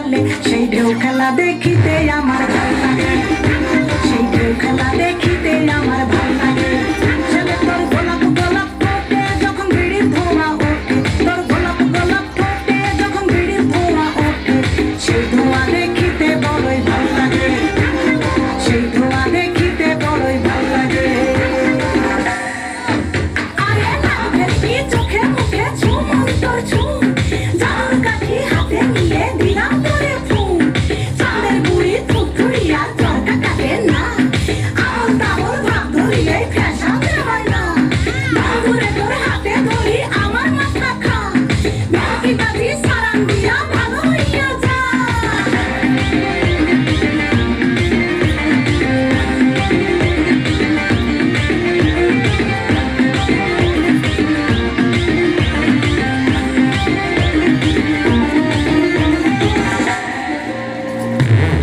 চলে সেই ঢেউ খেলা দেখিতে আমার ভাল লাগে, সেই ঢেউ খেলা দেখিতে আমার ভাল লাগে। ছেলে তোর গোলাপ গোলাপ ফোটে যখন বিড়ির ধোঁয়া ওঠে, তোর গোলাপ গোলাপ ফোটে যখন বিড়ির ধোঁয়া ওঠে, সেই ধোঁয়া দেখিতে বড়ই ভাল লাগে, সেই ধোঁয়া দেখিতে বড়ই ভাল লাগে। আরে না ভেলকি চোখে মুখে ঝুমুর তোর ঝুম, জাদুর কাঠি হাতে নিয়ে দিলাম তোরে ফুম, চাঁদের বুড়ি থুথুড়িয়া চরকা কাটে না, আমল তামল ভাব ধরিয়ে ফ্যাশন হয় না, বন্ধুরে তোর হাতে ধরি আমার মাথা খা, ভেলকি বাজি সারান দিয়া ভালো হইয়া যা।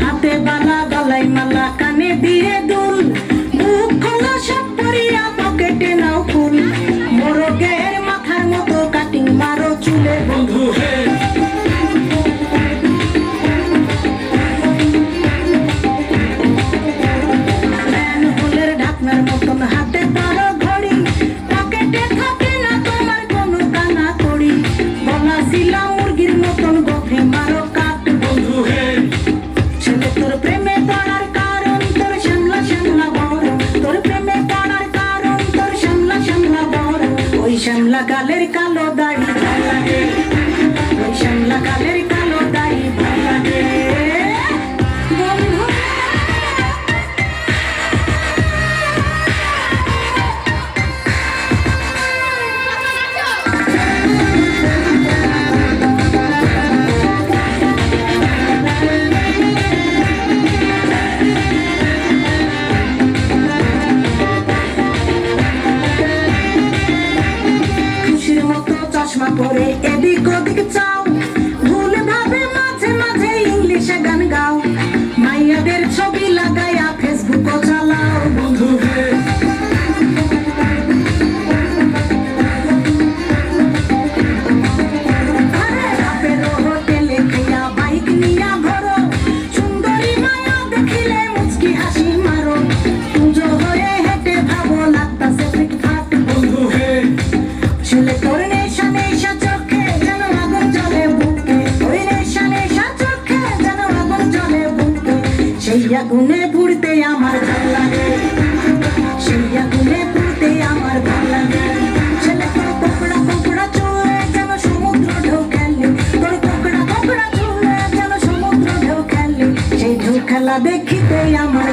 হাতে বালা গলায় মালা কানে দিয়ে দুল, বুক খোলা সব পরিয়া পকেটে নাও ফুল, মোরগের মাথার মতো কাটিং মারো চুলে বন্ধু হে। ম্যানহোলের ঢাকনার মতন হাতে তারো ঘড়ি, পকেটে থাকে না তোমার কোনো কানা কড়ি, গলা শিলা মুরগির মতন গফে মারো কাট বন্ধু হে। ছেলে তোর প্রেমে পড়ার কারণ তোর শ্যামলা শ্যামলা বড়, তোর প্রেমে পড়ার কারণ তোর শ্যামলা শ্যামলা বড়, ওই শ্যামলা কালের কালো দাড়ি ভাল লাগে, ওই শ্যামলা কালের কালো দাড়ি ভাল লাগে বন্ধু। খুশির মতো চশমা পরে এদিক ওদিক চাও, ভুল ভাবে মাঝে মাঝে ইংলিশে গান গাও, মাইয়াদের ছবি লাগাইয়া ফেসবুকও চালাও বন্ধু হে। আরে বাপেরও হোটেলে খাইয়া বাইক নিয়া ঘোরো, সুন্দরী মায়া দেখিলে মুচকি হাসি মারো, পুজো হয়ে হেঁটে ভাবো লাগতাছে ফিটফাট বন্ধু হে। ছেলে তোর নেশা নেশা চোখে যেন আগুন জ্বলে বুকে, ওই নেশা নেশা চোখে যেন আগুন জ্বলে বুকে, সেই আগুনে পুড়তে আমার ভাল লাগে, সেই আগুনে পুড়তে আমার ভাল লাগে। ছেলে তোর কোকড়া কোকড়া চুলে যেন সমুদ্র ঢেউ খেলে, তোর কোকড়া কোকড়া চুলে যেন সমুদ্র ঢেউ খেলে, সেই ঢেউ খেলা দেখিতে আমার